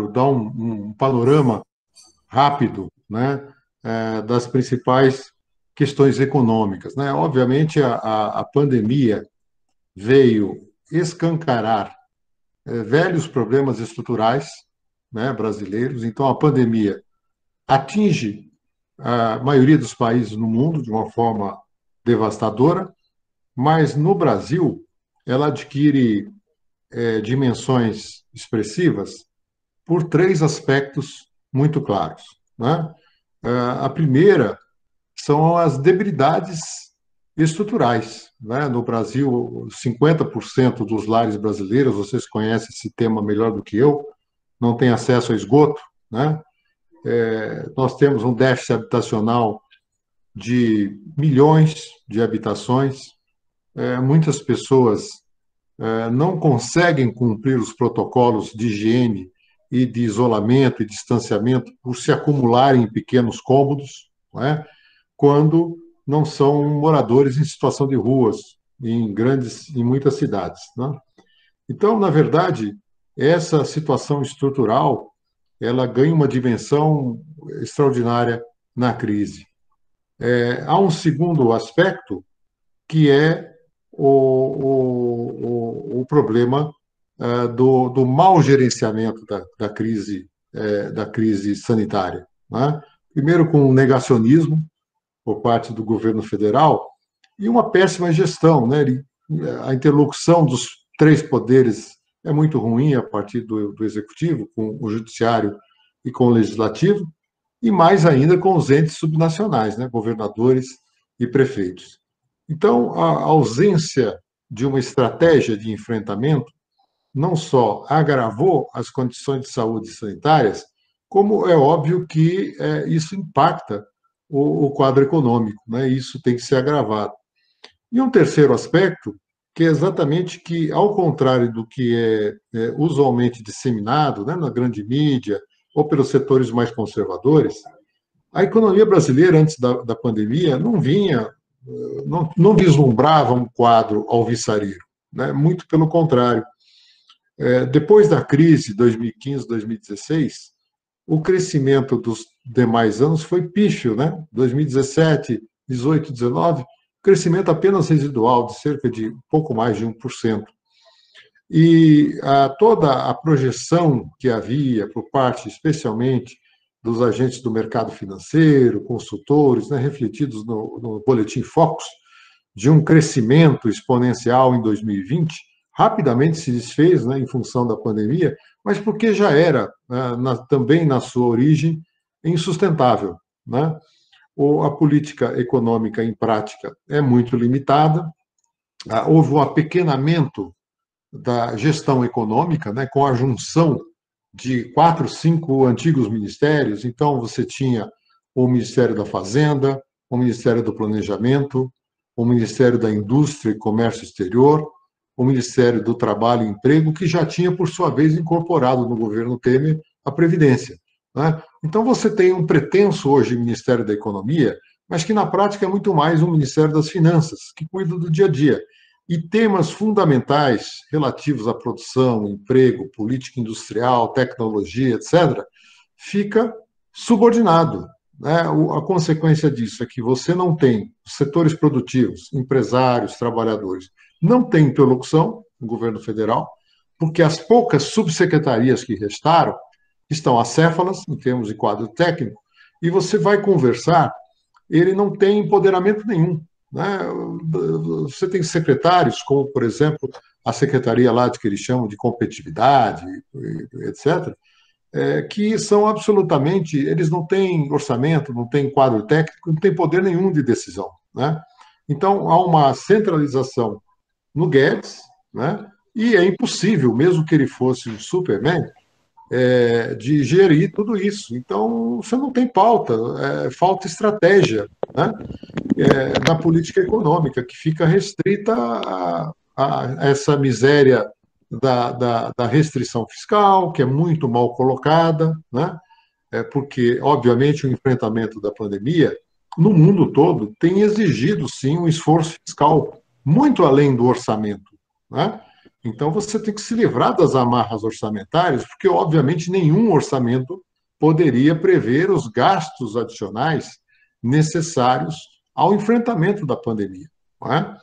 dar um panorama rápido, né, das principais questões econômicas, né? Obviamente, a pandemia veio escancarar velhos problemas estruturais, né, brasileiros. Então, a pandemia atinge a maioria dos países no mundo de uma forma devastadora, mas no Brasil ela adquire dimensões expressivas por três aspectos muito claros, né? A primeira são as debilidades estruturais, né? No Brasil, 50% dos lares brasileiros, vocês conhecem esse tema melhor do que eu, não tem acesso a esgoto, né? Nós temos um déficit habitacional de milhões de habitações. Muitas pessoas não conseguem cumprir os protocolos de higiene e de isolamento e distanciamento por se acumularem em pequenos cômodos, não é? Quando não são moradores em situação de ruas em muitas cidades, né? Então, na verdade, essa situação estrutural ela ganha uma dimensão extraordinária na crise. Há um segundo aspecto que é o problema do mau gerenciamento da crise sanitária, né? Primeiro, com o negacionismo por parte do governo federal e uma péssima gestão, né? A interlocução dos três poderes é muito ruim a partir do executivo, com o judiciário e com o legislativo, e mais ainda com os entes subnacionais, né? Governadores e prefeitos. Então, a ausência de uma estratégia de enfrentamento não só agravou as condições de saúde sanitárias, como é óbvio que isso impacta o quadro econômico, né? Isso tem que ser agravado. E um terceiro aspecto, que é exatamente que, ao contrário do que é usualmente disseminado, né, na grande mídia ou pelos setores mais conservadores, a economia brasileira, antes da pandemia, não vislumbrava um quadro alvissareiro, né? Muito pelo contrário. Depois da crise 2015, 2016, o crescimento dos demais anos foi pífio, né? 2017, 18, 19, crescimento apenas residual, de cerca de pouco mais de 1%. E toda a projeção que havia por parte, especialmente, dos agentes do mercado financeiro, consultores, né, refletidos no Boletim Focus, de um crescimento exponencial em 2020, rapidamente se desfez, né, em função da pandemia, mas porque já era, também na sua origem, insustentável, né? A política econômica em prática é muito limitada, houve um apequenamento da gestão econômica, né, com a junção de 4, 5 antigos ministérios. Então, você tinha o Ministério da Fazenda, o Ministério do Planejamento, o Ministério da Indústria e Comércio Exterior, o Ministério do Trabalho e Emprego, que já tinha, por sua vez, incorporado no governo Temer a Previdência, né? Então, você tem um pretenso hoje Ministério da Economia, mas que na prática é muito mais um Ministério das Finanças, que cuida do dia a dia. E temas fundamentais relativos à produção, emprego, política industrial, tecnologia, etc., fica subordinado, né? A consequência disso é que você não tem setores produtivos, empresários, trabalhadores, não tem interlocução no governo federal, porque as poucas subsecretarias que restaram estão acéfalas, em termos de quadro técnico, e você vai conversar, ele não tem empoderamento nenhum, né? Você tem secretários, como, por exemplo, a secretaria lá de que eles chamam de competitividade, etc., que são absolutamente, eles não têm orçamento, não têm quadro técnico, não têm poder nenhum de decisão, né? Então, há uma centralização no Guedes, né? E é impossível, mesmo que ele fosse um Superman, de gerir tudo isso. Então, você não tem pauta, falta estratégia, né? Na política econômica, que fica restrita a essa miséria da restrição fiscal, que é muito mal colocada, né? Porque, obviamente, o enfrentamento da pandemia, no mundo todo, tem exigido, sim, um esforço fiscal muito além do orçamento, né? Então, você tem que se livrar das amarras orçamentárias, porque, obviamente, nenhum orçamento poderia prever os gastos adicionais necessários ao enfrentamento da pandemia. Não é?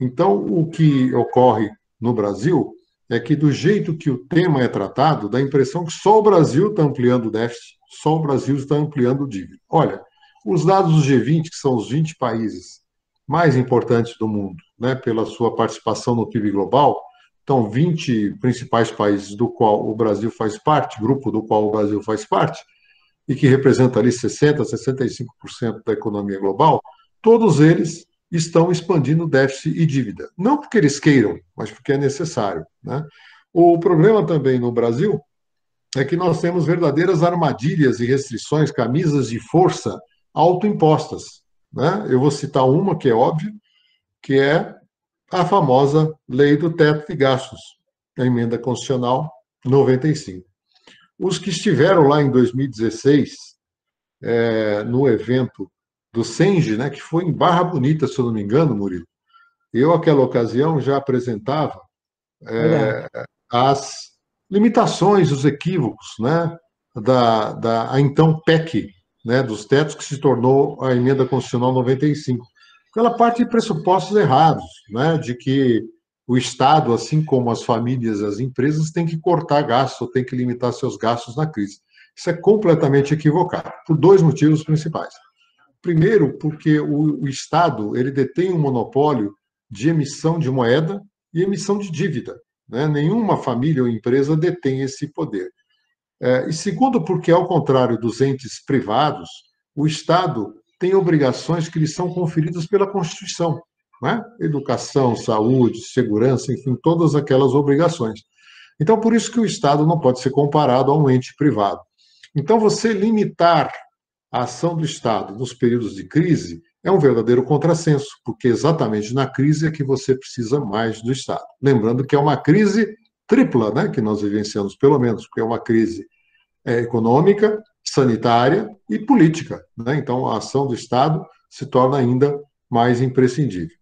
Então, o que ocorre no Brasil é que, do jeito que o tema é tratado, dá a impressão que só o Brasil está ampliando o déficit, só o Brasil está ampliando o dívida. Olha, os dados do G20, que são os 20 países mais importantes do mundo, né, pela sua participação no PIB global, então 20 principais países do qual o Brasil faz parte, grupo do qual o Brasil faz parte, e que representa ali 60, 65% da economia global, todos eles estão expandindo déficit e dívida. Não porque eles queiram, mas porque é necessário. Né? O problema também no Brasil é que nós temos verdadeiras armadilhas e restrições, camisas de força autoimpostas. Né? Eu vou citar uma que é óbvia, que é a famosa lei do teto de gastos, a emenda constitucional 95. Os que estiveram lá em 2016, no evento do Senge, né, que foi em Barra Bonita, se eu não me engano, Murilo, eu, naquela ocasião, já apresentava Verdade. as limitações, os equívocos, né, a então PEC, né, dos tetos, que se tornou a Emenda Constitucional 95. Ela parte de pressupostos errados, né, de que o Estado, assim como as famílias e as empresas, tem que cortar gastos ou tem que limitar seus gastos na crise. Isso é completamente equivocado, por dois motivos principais. Primeiro, porque o Estado ele detém um monopólio de emissão de moeda e emissão de dívida. Né? Nenhuma família ou empresa detém esse poder. E segundo, porque, ao contrário dos entes privados, o Estado tem obrigações que lhe são conferidas pela Constituição. Né? Educação, saúde, segurança, enfim, todas aquelas obrigações. Então, por isso que o Estado não pode ser comparado a um ente privado. Então, você limitar a ação do Estado nos períodos de crise é um verdadeiro contrassenso, porque exatamente na crise é que você precisa mais do Estado. Lembrando que é uma crise tripla, né, que nós vivenciamos, pelo menos, porque é uma crise econômica, sanitária e política. Né? Então, a ação do Estado se torna ainda mais imprescindível.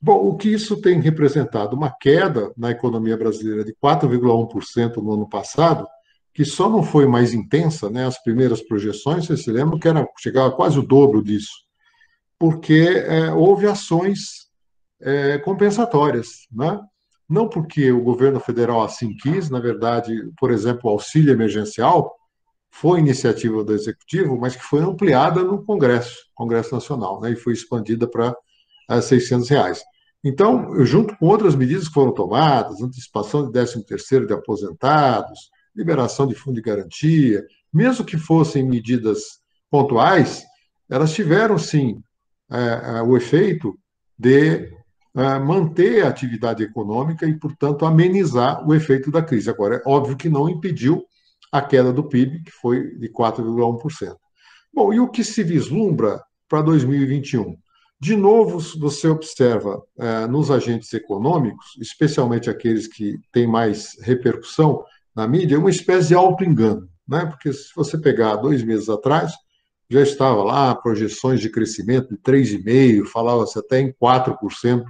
Bom, o que isso tem representado? Uma queda na economia brasileira de 4,1% no ano passado, que só não foi mais intensa, né? As primeiras projeções, vocês se lembram que chegava quase o dobro disso, porque houve ações compensatórias, né? Não porque o governo federal assim quis, na verdade, por exemplo, o auxílio emergencial foi iniciativa do Executivo, mas que foi ampliada no Congresso Nacional, né? E foi expandida para R$ 600. Então, junto com outras medidas que foram tomadas, antecipação de 13º de aposentados, liberação de fundo de garantia, mesmo que fossem medidas pontuais, elas tiveram, sim, o efeito de manter a atividade econômica e, portanto, amenizar o efeito da crise. Agora, é óbvio que não impediu a queda do PIB, que foi de 4,1%. Bom, e o que se vislumbra para 2021? De novo, você observa nos agentes econômicos, especialmente aqueles que têm mais repercussão na mídia, uma espécie de auto-engano. Né? Porque se você pegar 2 meses atrás, já estava lá projeções de crescimento de 3,5%, falava-se até em 4%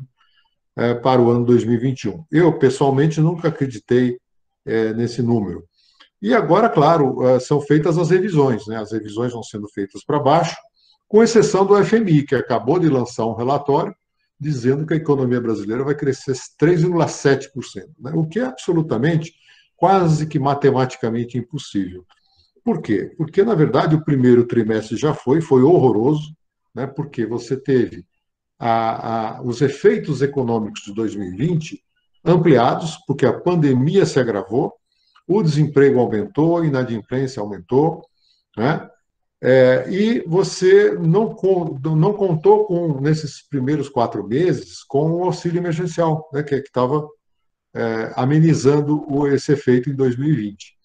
para o ano 2021. Eu, pessoalmente, nunca acreditei nesse número. E agora, claro, são feitas as revisões, né? As revisões vão sendo feitas para baixo, com exceção do FMI, que acabou de lançar um relatório dizendo que a economia brasileira vai crescer 3,7%, né? O que é absolutamente, quase que matematicamente impossível. Por quê? Porque, na verdade, o primeiro trimestre já foi horroroso, né? Porque você teve os efeitos econômicos de 2020 ampliados, porque a pandemia se agravou, o desemprego aumentou, a inadimplência aumentou, né? E você não contou com, nesses primeiros 4 meses, com o auxílio emergencial, né? Que estava amenizando esse efeito em 2020.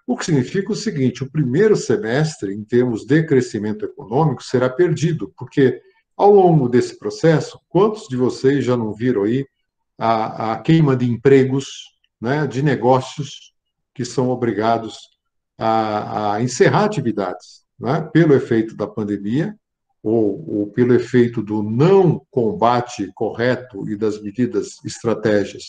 O que significa o seguinte: o primeiro semestre, em termos de crescimento econômico, será perdido, porque ao longo desse processo, quantos de vocês já não viram aí a queima de empregos, né, de negócios que são obrigados a encerrar atividades, né, pelo efeito da pandemia ou pelo efeito do não combate correto e das medidas estratégias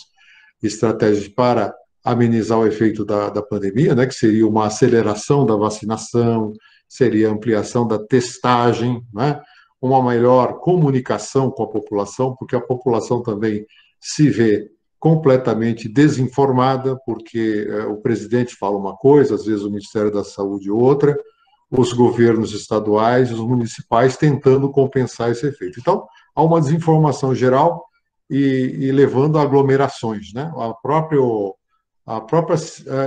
estratégias para amenizar o efeito da pandemia, né, que seria uma aceleração da vacinação, seria ampliação da testagem, né, uma melhor comunicação com a população, porque a população também se vê completamente desinformada, porque o presidente fala uma coisa, às vezes o Ministério da Saúde outra, os governos estaduais, os municipais tentando compensar esse efeito. Então, há uma desinformação geral e levando a aglomerações, né? A própria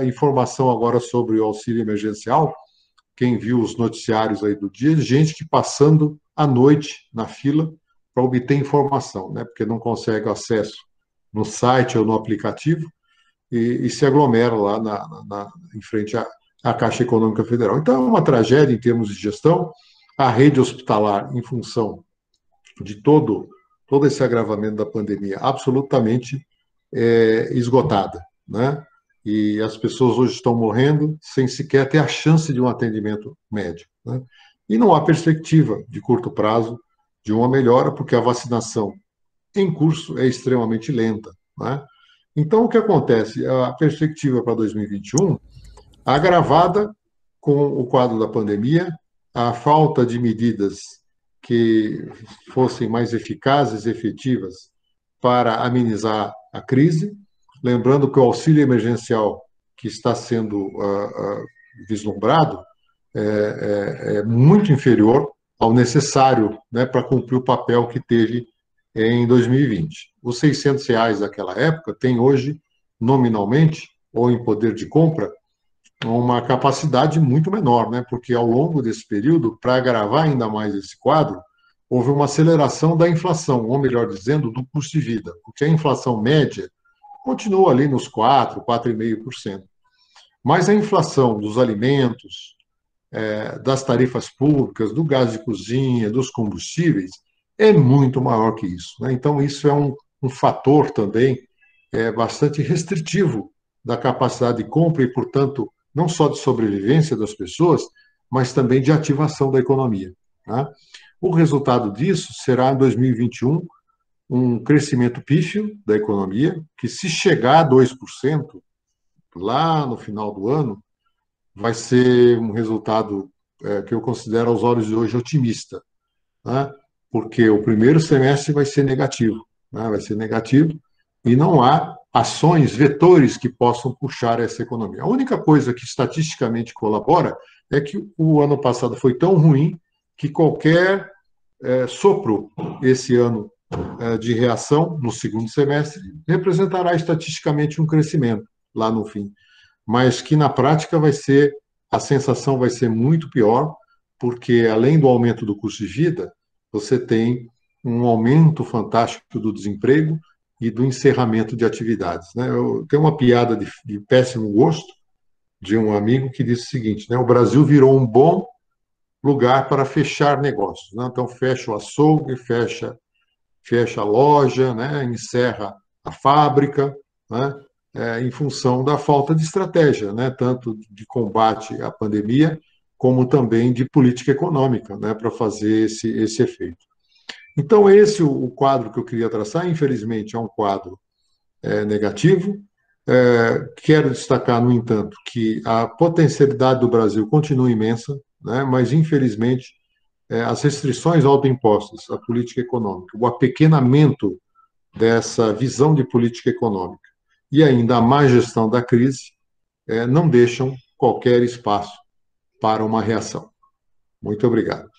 informação agora sobre o auxílio emergencial, quem viu os noticiários aí do dia, gente que passando a noite na fila para obter informação, né? Porque não consegue acesso no site ou no aplicativo e se aglomera lá em frente à Caixa Econômica Federal. Então, é uma tragédia em termos de gestão. A rede hospitalar, em função de todo esse agravamento da pandemia, absolutamente esgotada, né? E as pessoas hoje estão morrendo sem sequer ter a chance de um atendimento médico, né? E não há perspectiva de curto prazo de uma melhora, porque a vacinação em curso é extremamente lenta, né? Então, o que acontece? A perspectiva para 2021, agravada com o quadro da pandemia, a falta de medidas que fossem mais eficazes e efetivas para amenizar a crise. Lembrando que o auxílio emergencial que está sendo vislumbrado é muito inferior ao necessário, né, para cumprir o papel que teve em 2020. Os R$ 600 daquela época têm hoje, nominalmente, ou em poder de compra, uma capacidade muito menor, né? Porque ao longo desse período, para agravar ainda mais esse quadro, houve uma aceleração da inflação, ou melhor dizendo, do custo de vida, porque a inflação média continua ali nos 4, 4,5%. Mas a inflação dos alimentos, das tarifas públicas, do gás de cozinha, dos combustíveis, é muito maior que isso, né? Então, isso é um fator também bastante restritivo da capacidade de compra e, portanto, não só de sobrevivência das pessoas, mas também de ativação da economia, tá? O resultado disso será, em 2021, um crescimento pífio da economia, que, se chegar a 2% lá no final do ano, vai ser um resultado que eu considero, aos olhos de hoje, otimista, né? Porque o primeiro semestre vai ser negativo, né? Vai ser negativo e não há ações, vetores que possam puxar essa economia. A única coisa que estatisticamente colabora é que o ano passado foi tão ruim que qualquer sopro esse ano de reação no segundo semestre representará estatisticamente um crescimento lá no fim, mas que na prática a sensação vai ser muito pior, porque além do aumento do custo de vida, você tem um aumento fantástico do desemprego e do encerramento de atividades, né? Eu tenho uma piada de péssimo gosto de um amigo que disse o seguinte, né? O Brasil virou um bom lugar para fechar negócios, né? Então fecha o açougue, fecha a loja, né? Encerra a fábrica, né? Em função da falta de estratégia, né? Tanto de combate à pandemia, como também de política econômica, né? Para fazer esse efeito. Então, esse é o quadro que eu queria traçar. Infelizmente, é um quadro negativo. Quero destacar, no entanto, que a potencialidade do Brasil continua imensa, né? Mas, infelizmente, as restrições autoimpostas à política econômica, o apequenamento dessa visão de política econômica e ainda a má gestão da crise não deixam qualquer espaço para uma reação. Muito obrigado.